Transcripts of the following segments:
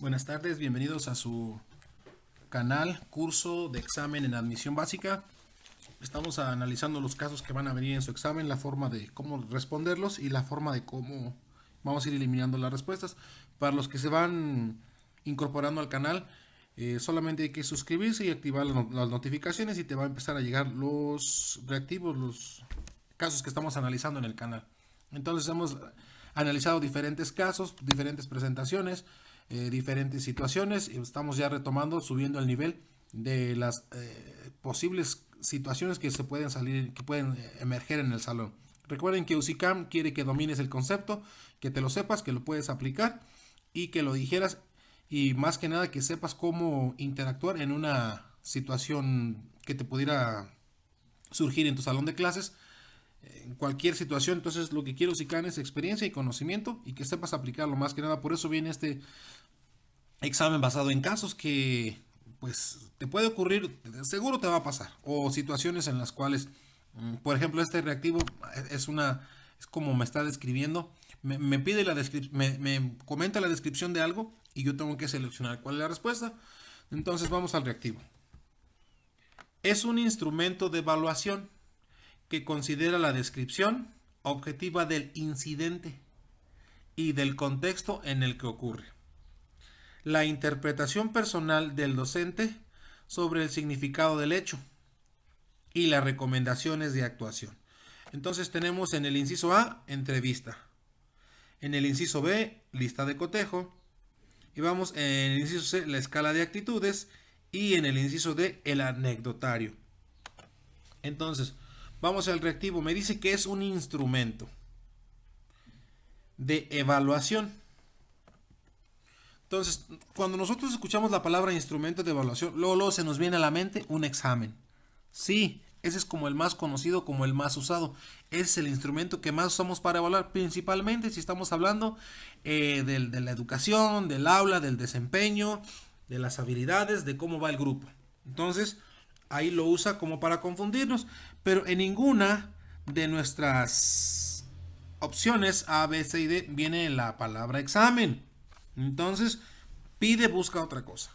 Buenas tardes, bienvenidos a su canal curso de examen en admisión básica. Estamos analizando los casos que van a venir en su examen, la forma de cómo responderlos y la forma de cómo vamos a ir eliminando las respuestas. Para los que se van incorporando al canal, solamente hay que suscribirse y activar las notificaciones y te va a empezar a llegar los reactivos, los casos que estamos analizando en el canal. Entonces hemos analizado diferentes casos, diferentes presentaciones, diferentes situaciones y estamos ya retomando, subiendo el nivel de las posibles situaciones que se pueden salir, que pueden emerger en el salón. Recuerden que UCICAM quiere que domines el concepto, que te lo sepas, que lo puedes aplicar y que lo dijeras y más que nada que sepas cómo interactuar en una situación que te pudiera surgir en tu salón de clases, en cualquier situación. Entonces lo que quiero UCICAM es experiencia y conocimiento y que sepas aplicarlo más que nada. Por eso viene este examen basado en casos que pues te puede ocurrir, seguro te va a pasar, o situaciones en las cuales, por ejemplo, este reactivo es como me está describiendo, me pide la descripción, me comenta la descripción de algo y yo tengo que seleccionar cuál es la respuesta. Entonces vamos al reactivo. Es un instrumento de evaluación que considera la descripción objetiva del incidente y del contexto en el que ocurre, la interpretación personal del docente sobre el significado del hecho y las recomendaciones de actuación. Entonces tenemos en el inciso A, entrevista. En el inciso B, lista de cotejo. Y vamos en el inciso C, la escala de actitudes. Y en el inciso D, el anecdotario. Entonces, vamos al reactivo. Me dice que es un instrumento de evaluación. Entonces, cuando nosotros escuchamos la palabra instrumento de evaluación, luego se nos viene a la mente un examen. Sí, ese es como el más conocido, como el más usado. Es el instrumento que más usamos para evaluar, principalmente si estamos hablando de la educación, del aula, del desempeño, de las habilidades, de cómo va el grupo. Entonces, ahí lo usa como para confundirnos, pero en ninguna de nuestras opciones A, B, C y D viene la palabra examen. Entonces, busca otra cosa,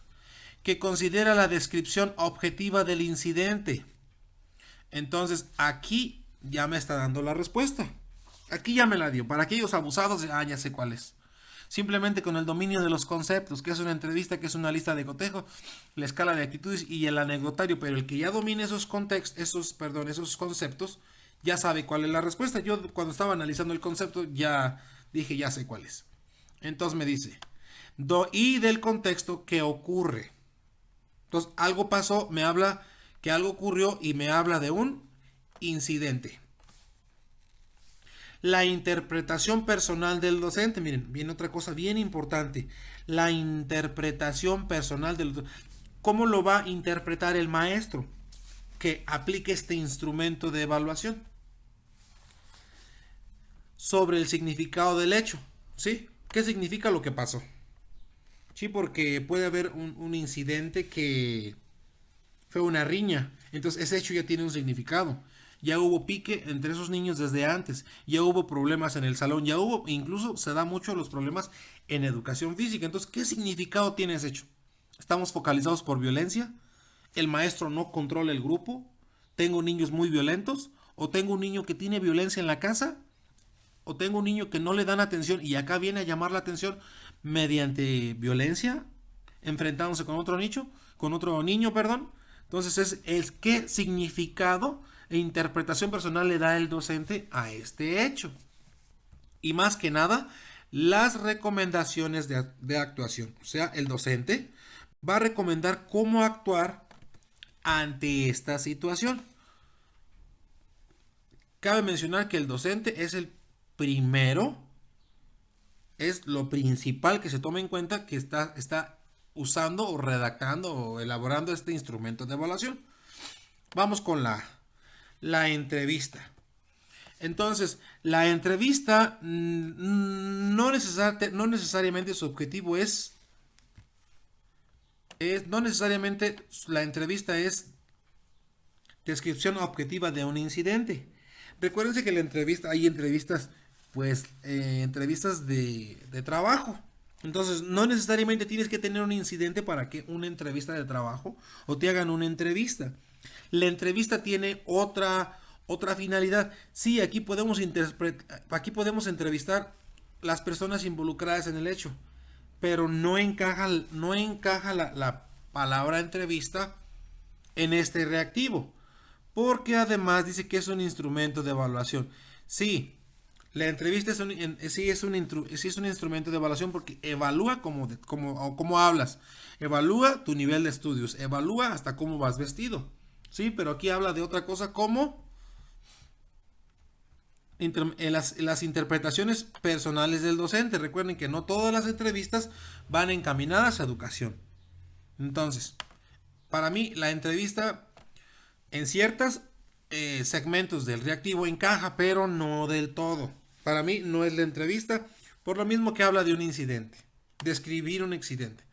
que considera la descripción objetiva del incidente. Entonces, aquí ya me está dando la respuesta. Aquí ya me la dio. Para aquellos abusados, ya sé cuál es. Simplemente con el dominio de los conceptos, que es una entrevista, que es una lista de cotejo, la escala de actitudes y el anecdotario. Pero el que ya domine esos conceptos, ya sabe cuál es la respuesta. Yo cuando estaba analizando el concepto, ya dije, ya sé cuál es. Entonces me dice, y del contexto que ocurre. Entonces, algo pasó, me habla que algo ocurrió y me habla de un incidente. La interpretación personal del docente. Miren, viene otra cosa bien importante. La interpretación personal del docente. ¿Cómo lo va a interpretar el maestro que aplique este instrumento de evaluación? Sobre el significado del hecho. ¿Sí? ¿Qué significa lo que pasó? Sí, porque puede haber un incidente que fue una riña. Entonces ese hecho ya tiene un significado. Ya hubo pique entre esos niños desde antes. Ya hubo problemas en el salón. Ya hubo, incluso se da mucho los problemas en educación física. Entonces, ¿qué significado tiene ese hecho? ¿Estamos focalizados por violencia? ¿El maestro no controla el grupo? ¿Tengo niños muy violentos? ¿O tengo un niño que tiene violencia en la casa? ¿O tengo un niño que no le dan atención y acá viene a llamar la atención mediante violencia, enfrentándose con otro niño, perdón? Entonces es qué significado e interpretación personal le da el docente a este hecho. Y más que nada, las recomendaciones de actuación. O sea, el docente va a recomendar cómo actuar ante esta situación. Cabe mencionar que el docente es el primero, es lo principal que se toma en cuenta que está usando o redactando o elaborando este instrumento de evaluación. Vamos con la entrevista. Entonces, la entrevista no necesariamente su objetivo no necesariamente la entrevista es descripción objetiva de un incidente. Recuérdense que hay entrevistas, pues, entrevistas de trabajo. Entonces, no necesariamente tienes que tener un incidente para que una entrevista de trabajo o te hagan una entrevista. La entrevista tiene otra finalidad. Sí, aquí podemos entrevistar las personas involucradas en el hecho, pero no encaja la palabra entrevista en este reactivo, porque además dice que es un instrumento de evaluación. Sí, la entrevista sí es un instrumento de evaluación porque evalúa cómo hablas, evalúa tu nivel de estudios, evalúa hasta cómo vas vestido. Sí, pero aquí habla de otra cosa como en las interpretaciones personales del docente. Recuerden que no todas las entrevistas van encaminadas a educación. Entonces, para mí la entrevista en ciertos segmentos del reactivo encaja, pero no del todo. Para mí no es la entrevista, por lo mismo que habla de un incidente, describir un accidente.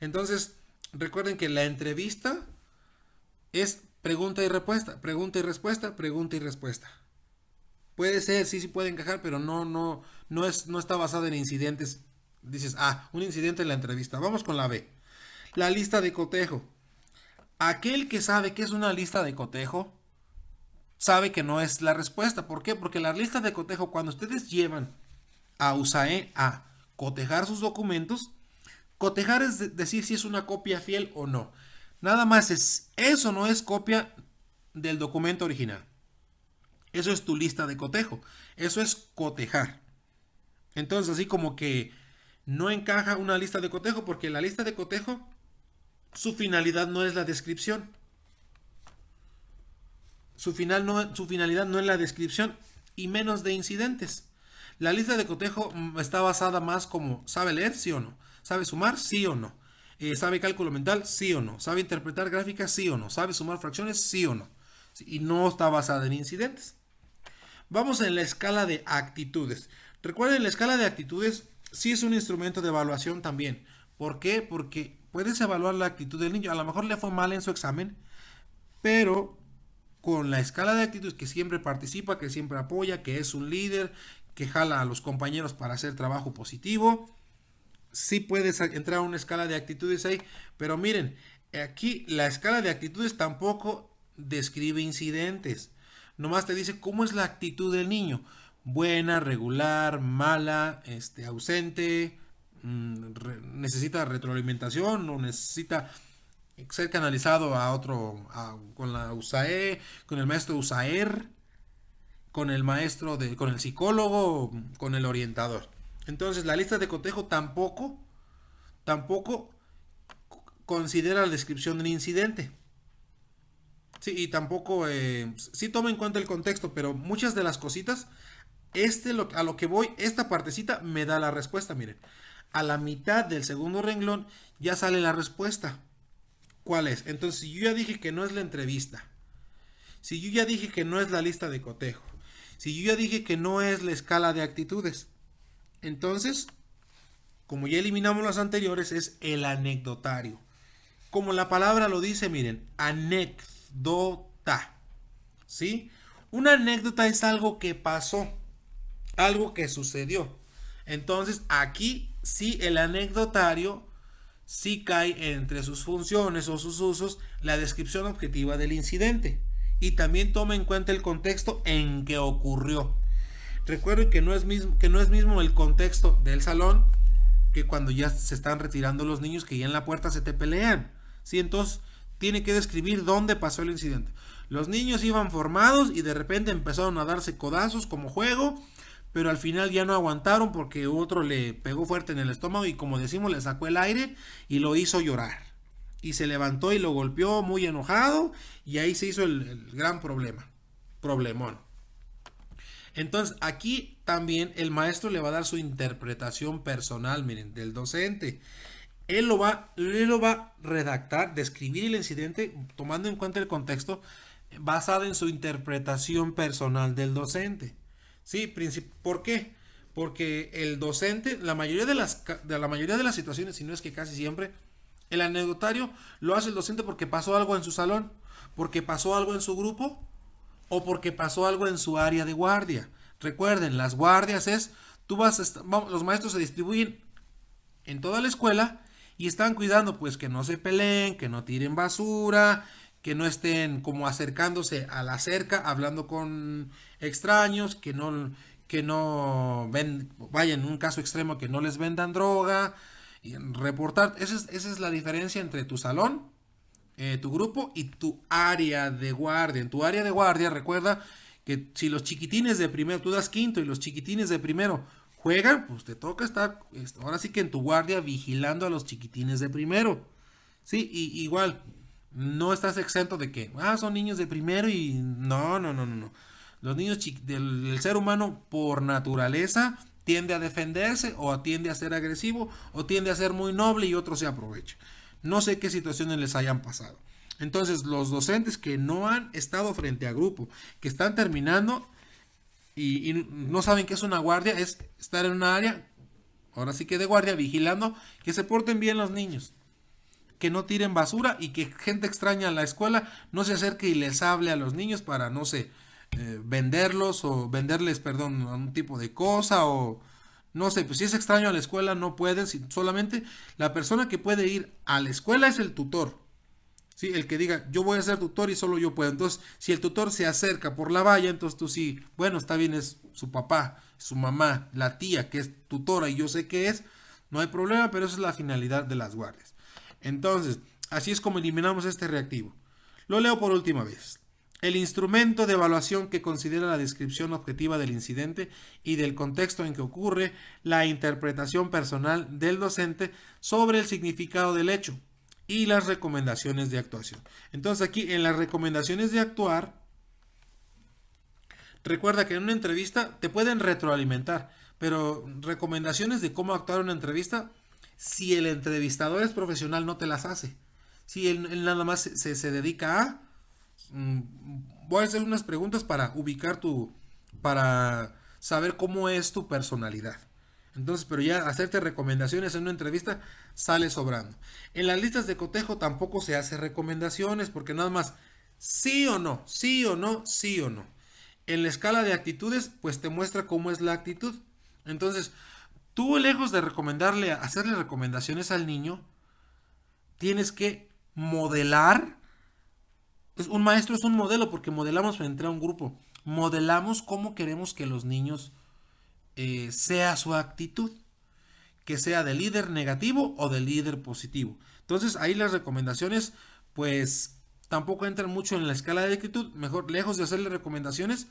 Entonces, recuerden que la entrevista es pregunta y respuesta, pregunta y respuesta, pregunta y respuesta. Puede ser, sí puede encajar, pero no está basada en incidentes. Dices, un incidente en la entrevista. Vamos con la B. La lista de cotejo. Aquel que sabe que es una lista de cotejo sabe que no es la respuesta. ¿Por qué? Porque la lista de cotejo, cuando ustedes llevan a USAE a cotejar sus documentos, cotejar es decir si es una copia fiel o no. Nada más eso no es copia del documento original. Eso es tu lista de cotejo. Eso es cotejar. Entonces, así como que no encaja una lista de cotejo porque la lista de cotejo, su finalidad no es la descripción. Su finalidad no es la descripción y menos de incidentes. La lista de cotejo está basada más como sabe leer, sí o no. Sabe sumar, sí o no. Sabe cálculo mental, sí o no. Sabe interpretar gráficas, sí o no. Sabe sumar fracciones, sí o no. Y no está basada en incidentes. Vamos en la escala de actitudes. Recuerden, la escala de actitudes sí es un instrumento de evaluación también. ¿Por qué? Porque puedes evaluar la actitud del niño. A lo mejor le fue mal en su examen, pero con la escala de actitudes que siempre participa, que siempre apoya, que es un líder, que jala a los compañeros para hacer trabajo positivo, sí puedes entrar a una escala de actitudes ahí. Pero miren, aquí la escala de actitudes tampoco describe incidentes. Nomás te dice cómo es la actitud del niño. Buena, regular, mala, ausente, necesita retroalimentación o necesita ser canalizado con la USAE, con el maestro USAER, con el psicólogo, con el orientador. Entonces la lista de cotejo tampoco considera la descripción del incidente. Sí, y tampoco, sí toma en cuenta el contexto, pero muchas de las cositas, a lo que voy, esta partecita me da la respuesta, miren. A la mitad del segundo renglón ya sale la respuesta. ¿Cuál es? Entonces, si yo ya dije que no es la entrevista, si yo ya dije que no es la lista de cotejo, si yo ya dije que no es la escala de actitudes, entonces, como ya eliminamos las anteriores, es el anecdotario. Como la palabra lo dice, miren, anécdota. ¿Sí? Una anécdota es algo que pasó, algo que sucedió. Entonces, aquí sí el anecdotario sí cae entre sus funciones o sus usos la descripción objetiva del incidente y también toma en cuenta el contexto en que ocurrió. Recuerden que no es mismo el contexto del salón que cuando ya se están retirando los niños, que ya en la puerta se te pelean. ¿Sí? Entonces tiene que describir dónde pasó el incidente. Los niños iban formados y de repente empezaron a darse codazos como juego, pero al final ya no aguantaron porque otro le pegó fuerte en el estómago y, como decimos, le sacó el aire y lo hizo llorar. Y se levantó y lo golpeó muy enojado y ahí se hizo el gran problemón. Entonces aquí también el maestro le va a dar su interpretación personal, miren, del docente. Él lo va a redactar, describir el incidente tomando en cuenta el contexto basado en su interpretación personal del docente. ¿Sí? ¿Por qué? Porque el docente, la mayoría de las situaciones, si no es que casi siempre, el anecdotario lo hace el docente porque pasó algo en su salón, porque pasó algo en su grupo o porque pasó algo en su área de guardia. Recuerden, las guardias los maestros se distribuyen en toda la escuela y están cuidando pues que no se peleen, que no tiren basura, que no estén como acercándose a la cerca, hablando con extraños, que no vaya en un caso extremo que no les vendan droga, y reportar. Esa es la diferencia entre tu salón, tu grupo y tu área de guardia. En tu área de guardia, recuerda que si los chiquitines de primero, tú das quinto y los chiquitines de primero juegan, pues te toca estar, ahora sí que en tu guardia vigilando a los chiquitines de primero. Sí, y igual, no estás exento de que, son niños de primero y no, no, no, no, no. Los niños del ser humano por naturaleza tiende a defenderse o tiende a ser agresivo o tiende a ser muy noble y otro se aprovecha. No sé qué situaciones les hayan pasado. Entonces, los docentes que no han estado frente a grupo, que están terminando y no saben qué es una guardia, es estar en una área, ahora sí que de guardia, vigilando que se porten bien los niños, que no tiren basura y que gente extraña a la escuela no se acerque y les hable a los niños para, no sé, venderlos o venderles, perdón, un tipo de cosa o no sé, pues si es extraño a la escuela no pueden, solamente la persona que puede ir a la escuela es el tutor. Sí, el que diga, yo voy a ser tutor y solo yo puedo. Entonces, si el tutor se acerca por la valla, entonces tú sí, bueno, está bien, es su papá, su mamá, la tía que es tutora y yo sé que es, no hay problema, pero esa es la finalidad de las guardias. Entonces, así es como eliminamos este reactivo. Lo leo por última vez. El instrumento de evaluación que considera la descripción objetiva del incidente y del contexto en que ocurre, la interpretación personal del docente sobre el significado del hecho y las recomendaciones de actuación. Entonces aquí en las recomendaciones de actuar, recuerda que en una entrevista te pueden retroalimentar, pero recomendaciones de cómo actuar en una entrevista, si el entrevistador es profesional no te las hace. Si él nada más se dedica a voy a hacer unas preguntas para ubicar para saber cómo es tu personalidad. Entonces, pero ya hacerte recomendaciones en una entrevista sale sobrando. En las listas de cotejo tampoco se hace recomendaciones porque nada más sí o no, sí o no, sí o no. En la escala de actitudes, pues te muestra cómo es la actitud. Entonces, tú lejos de hacerle recomendaciones al niño, tienes que modelar. Un maestro es un modelo porque modelamos frente a un grupo. Modelamos cómo queremos que los niños sea su actitud, que sea de líder negativo o de líder positivo. Entonces ahí las recomendaciones pues tampoco entran mucho en la escala de actitud. Mejor lejos de hacerle recomendaciones,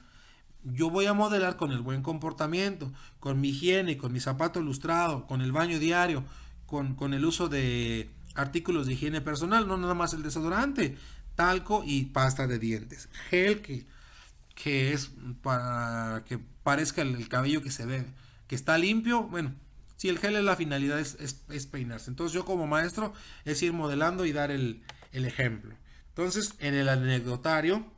yo voy a modelar con el buen comportamiento, con mi higiene, con mi zapato lustrado, con el baño diario, con el uso de artículos de higiene personal, no nada más el desodorante, talco y pasta de dientes, gel que es para que parezca el cabello que se ve, que está limpio. Bueno, si el gel es la finalidad, es peinarse. Entonces yo como maestro es ir modelando y dar el ejemplo. Entonces en el anecdotario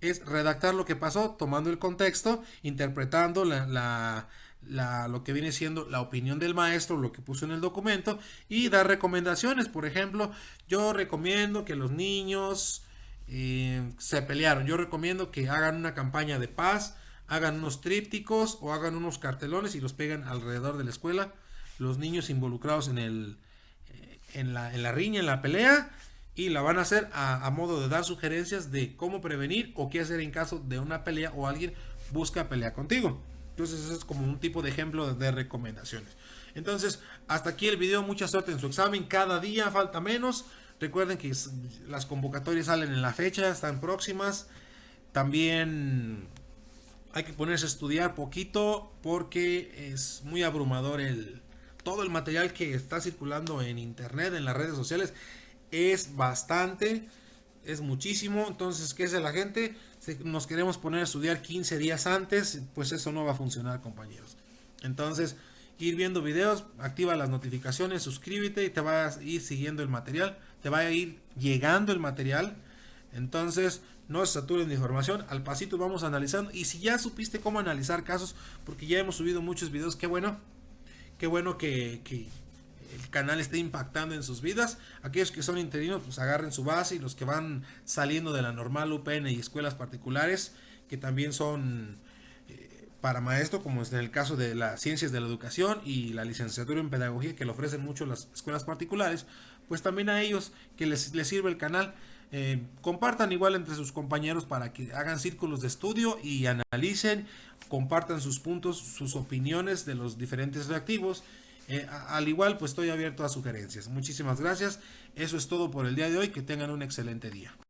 es redactar lo que pasó, tomando el contexto, interpretando lo que viene siendo la opinión del maestro, lo que puso en el documento, y dar recomendaciones. Por ejemplo, yo recomiendo que los niños se pelearon. Yo recomiendo que hagan una campaña de paz, hagan unos trípticos o hagan unos cartelones y los pegan alrededor de la escuela. Los niños involucrados en la riña, en la pelea, y la van a hacer a modo de dar sugerencias de cómo prevenir o qué hacer en caso de una pelea o alguien busca pelear contigo. Entonces eso es como un tipo de ejemplo de recomendaciones. Entonces hasta aquí el video, mucha suerte en su examen, cada día falta menos. Recuerden que las convocatorias salen en la fecha, están próximas. También hay que ponerse a estudiar poquito porque es muy abrumador todo el material que está circulando en internet, en las redes sociales. Es bastante, es muchísimo. Entonces, ¿qué hace la gente? Nos queremos poner a estudiar 15 días antes, pues eso no va a funcionar, compañeros. Entonces, ir viendo videos, activa las notificaciones, suscríbete y te vas a ir siguiendo el material, te va a ir llegando el material. Entonces, no se saturen de información, al pasito vamos analizando. Y si ya supiste cómo analizar casos, porque ya hemos subido muchos videos, qué bueno que el canal esté impactando en sus vidas. Aquellos que son interinos, pues agarren su base, y los que van saliendo de la normal UPN y escuelas particulares, que también son para maestro, como es en el caso de las ciencias de la educación y la licenciatura en pedagogía, que lo ofrecen mucho las escuelas particulares, pues también a ellos que les sirve el canal. Compartan igual entre sus compañeros para que hagan círculos de estudio y analicen, compartan sus puntos, sus opiniones de los diferentes reactivos. Al igual, pues estoy abierto a sugerencias. Muchísimas gracias. Eso es todo por el día de hoy. Que tengan un excelente día.